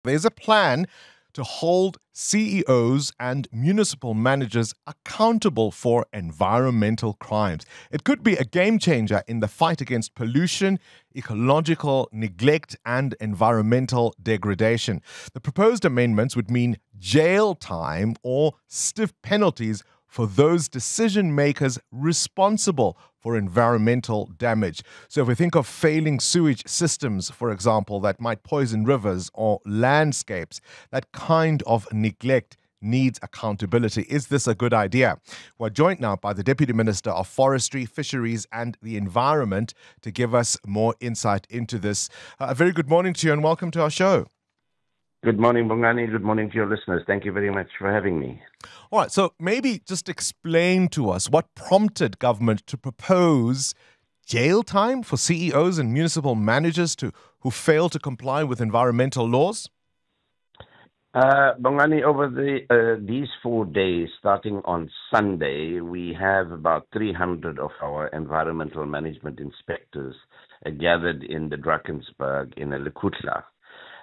There's a plan to hold CEOs and municipal managers accountable for environmental crimes. It could be a game changer in the fight against pollution, ecological neglect, and environmental degradation. The proposed amendments would mean jail time or stiff penalties for those decision makers responsible for environmental damage. So if we think of failing sewage systems, for example, that might poison rivers or landscapes, that kind of neglect needs accountability. Is this a good idea? We're joined now by the Deputy Minister of Forestry, Fisheries and the Environment to give us more insight into this. A very good morning to you and welcome to our show. Good morning, Bongani. Good morning to your listeners. Thank you very much for having me. All right, so maybe just explain to us what prompted government to propose jail time for CEOs and municipal managers who fail to comply with environmental laws? Bongani, over these 4 days, starting on Sunday, we have about 300 of our environmental management inspectors gathered in the Drakensberg in Lekutla.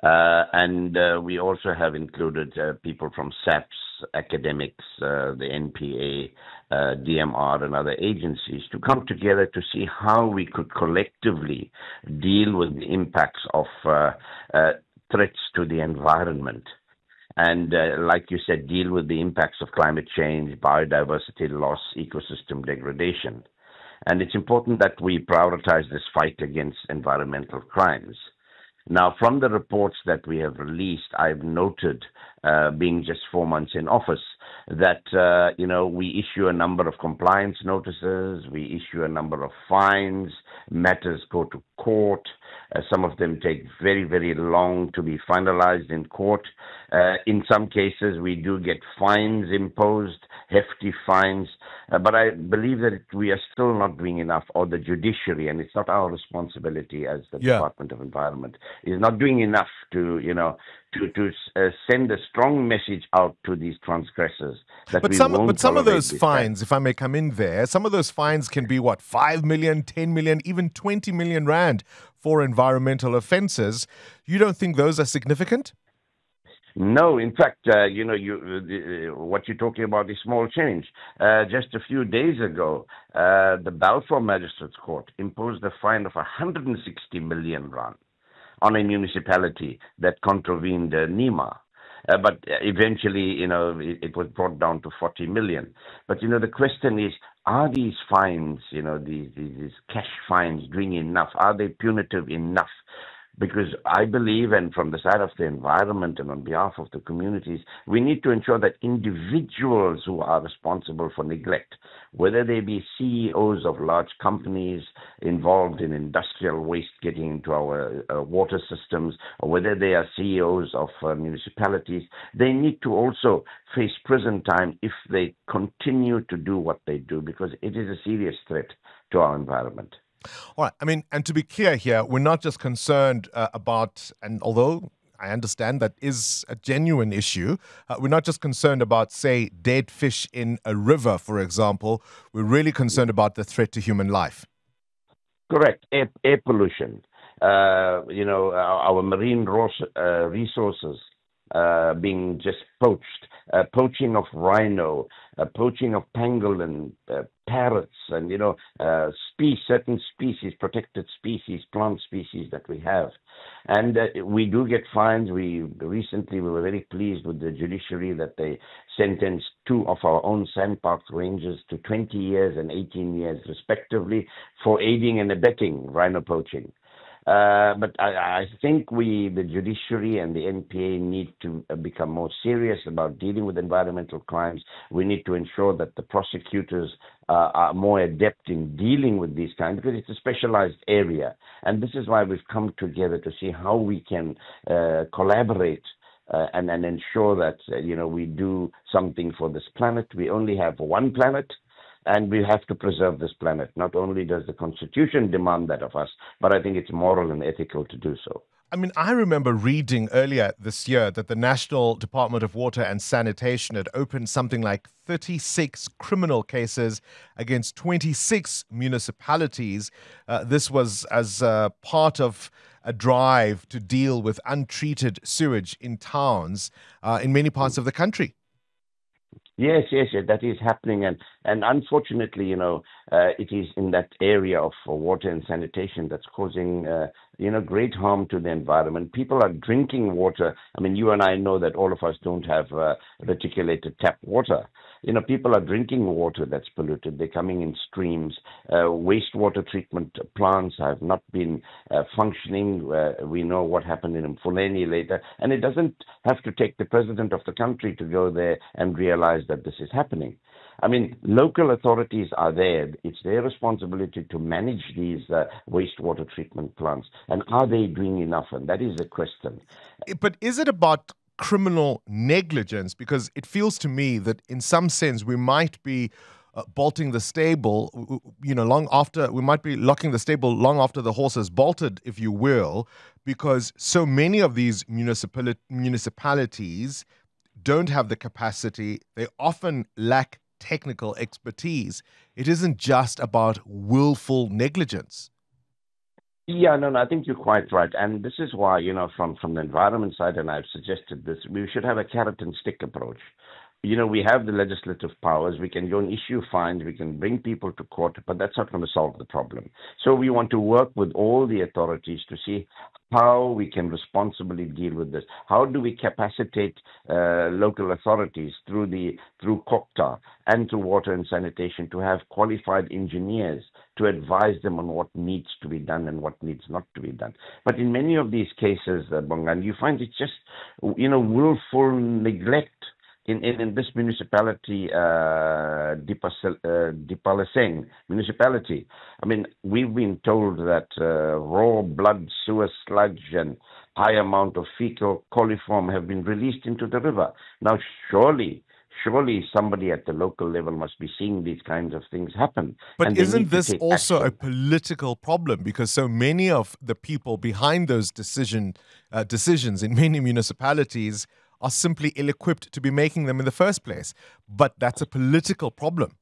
And we also have included people from SAPS, academics, the NPA, DMR and other agencies to come together to see how we could collectively deal with the impacts of threats to the environment. And like you said, deal with the impacts of climate change, biodiversity loss, ecosystem degradation. And it's important that we prioritize this fight against environmental crimes. Now, from the reports that we have released, I've noted, being just 4 months in office, that, we issue a number of compliance notices, we issue a number of fines, matters go to court. Some of them take very, very long to be finalized in court. In some cases, we do get fines imposed, hefty fines. But I believe that we are still not doing enough, or the judiciary, and it's not our responsibility as the Department of Environment, is not doing enough to send a strong message out to these transgressors. But some of those fines, if I may come in there, some of those fines can be 5 million, 10 million, even 20 million rand for environmental offences. You don't think those are significant? No, in fact, what you're talking about is small change. Just a few days ago, the Balfour Magistrates Court imposed a fine of 160 million rand on a municipality that contravened NEMA. But eventually, it was brought down to 40 million. But, the question is, are these fines, these cash fines doing enough? Are they punitive enough? Because I believe, and from the side of the environment and on behalf of the communities, we need to ensure that individuals who are responsible for neglect, whether they be CEOs of large companies involved in industrial waste getting into our water systems, or whether they are CEOs of municipalities, they need to also face prison time if they continue to do what they do, because it is a serious threat to our environment. All right. I mean, and to be clear here, we're not just concerned about, and although I understand that is a genuine issue, we're not just concerned about, say, dead fish in a river, for example. We're really concerned about the threat to human life. Correct. Air pollution. Our marine resources being just poached, poaching of rhino, poaching of pangolin, parrots, and certain species, protected species, plant species that we have, and we do get fines. We were very pleased with the judiciary that they sentenced 2 of our own sandpark rangers to 20 years and 18 years respectively for aiding and abetting rhino poaching. But I think the judiciary and the NPA need to become more serious about dealing with environmental crimes. We need to ensure that the prosecutors are more adept in dealing with these crimes, because it's a specialized area. And this is why we've come together to see how we can collaborate and ensure that, we do something for this planet. We only have one planet. And we have to preserve this planet. Not only does the Constitution demand that of us, but I think it's moral and ethical to do so. I mean, I remember reading earlier this year that the National Department of Water and Sanitation had opened something like 36 criminal cases against 26 municipalities. This was as part of a drive to deal with untreated sewage in towns in many parts of the country. Yes, yes, yes, that is happening, and unfortunately, it is in that area of water and sanitation that's causing, great harm to the environment. People are drinking water. I mean, you and I know that all of us don't have reticulated tap water. People are drinking water that's polluted. They're coming in streams. Wastewater treatment plants have not been functioning. We know what happened in Mfuleni later, and it doesn't have to take the president of the country to go there and realize that this is happening. I mean, local authorities are there. It's their responsibility to manage these wastewater treatment plants. And are they doing enough? And that is the question. But is it about criminal negligence? Because it feels to me that in some sense we might be bolting the stable, long after, we might be locking the stable long after the horse has bolted, if you will, because so many of these municipalities don't have the capacity. They often lack technical expertise. It isn't just about willful negligence. Yeah, no, I think you're quite right. And this is why, from the environment side, and I've suggested this, we should have a carrot and stick approach. We have the legislative powers. We can go and issue fines. We can bring people to court, but that's not going to solve the problem. So we want to work with all the authorities to see how we can responsibly deal with this. How do we capacitate local authorities through COCTA and through water and sanitation to have qualified engineers to advise them on what needs to be done and what needs not to be done. But in many of these cases, Bongani, you find it's just, willful neglect. In this municipality, Dipaleseng municipality, I mean, we've been told that raw blood, sewer sludge, and high amount of fecal coliform have been released into the river. Now, surely somebody at the local level must be seeing these kinds of things happen. But isn't this also a political problem? Because so many of the people behind those decisions in many municipalities are simply ill-equipped to be making them in the first place. But that's a political problem.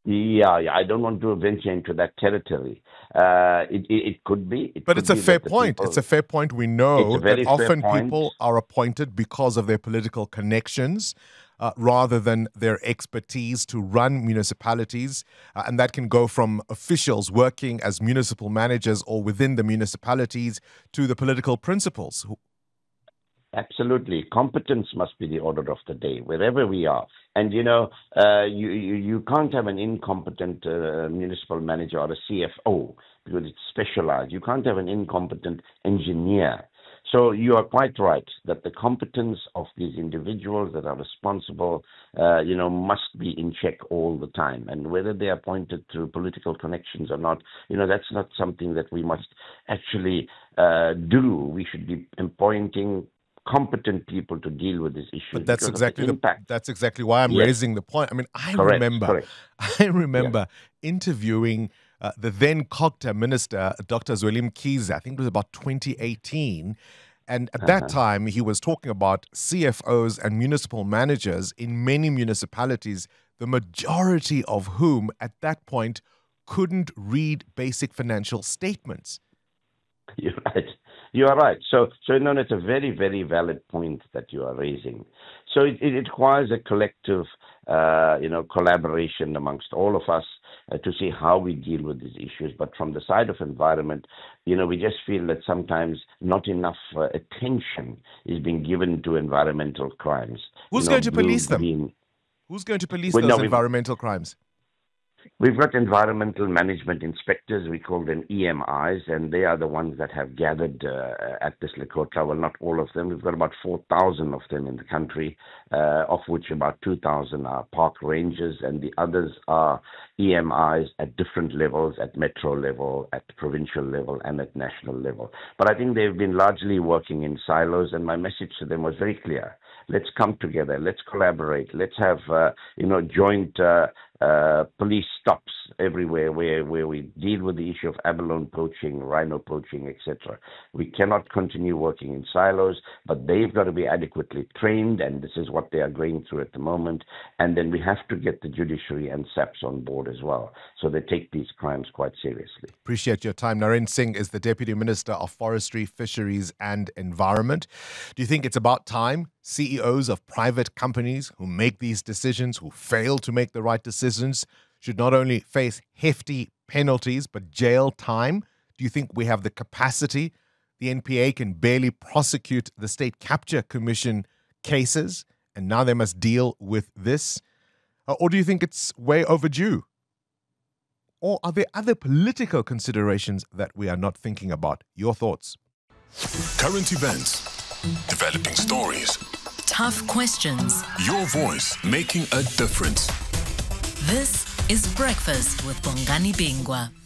Yeah, I don't want to venture into that territory. It could be. But it's a fair point. It's a fair point. We know that often people are appointed because of their political connections rather than their expertise to run municipalities. And that can go from officials working as municipal managers or within the municipalities to the political principals. Absolutely. Competence must be the order of the day, wherever we are. And, you can't have an incompetent municipal manager or a CFO because it's specialized. You can't have an incompetent engineer. So you are quite right that the competence of these individuals that are responsible, must be in check all the time. And whether they are appointed through political connections or not, that's not something that we must actually do. We should be appointing competent people to deal with this issue. But that's exactly why I'm raising the point. I mean, I remember interviewing the then COCTA minister, Dr. Zweli Mkhize. I think it was about 2018. And at that time, he was talking about CFOs and municipal managers in many municipalities, the majority of whom at that point couldn't read basic financial statements. You're right. You are right. So it's a very, very valid point that you are raising. So it requires a collective, collaboration amongst all of us to see how we deal with these issues. But from the side of environment, we just feel that sometimes not enough attention is being given to environmental crimes. Who's going to police them? Who's going to police those environmental crimes? We've got environmental management inspectors, we call them EMIs, and they are the ones that have gathered at this Lekota. Well, not all of them. We've got about 4,000 of them in the country, of which about 2,000 are park rangers, and the others are EMIs at different levels, at metro level, at provincial level, and at national level. But I think they've been largely working in silos, and my message to them was very clear. Let's come together. Let's collaborate. Let's have, joint police stops everywhere where we deal with the issue of abalone poaching, rhino poaching, etc. We cannot continue working in silos, but they've got to be adequately trained, and this is what they are going through at the moment. And then we have to get the judiciary and SAPS on board as well, so they take these crimes quite seriously. Appreciate your time. Narend Singh is the Deputy Minister of Forestry, Fisheries and Environment. Do you think it's about time CEOs of private companies who make these decisions, who fail to make the right decisions, should not only face hefty penalties but jail time? Do you think we have the capacity? The NPA can barely prosecute the State Capture Commission cases, and now they must deal with this? Or do you think it's way overdue? Or are there other political considerations that we are not thinking about? Your thoughts. Current events, developing stories, tough questions. Your voice making a difference. This is Breakfast with Bongani Bingwa.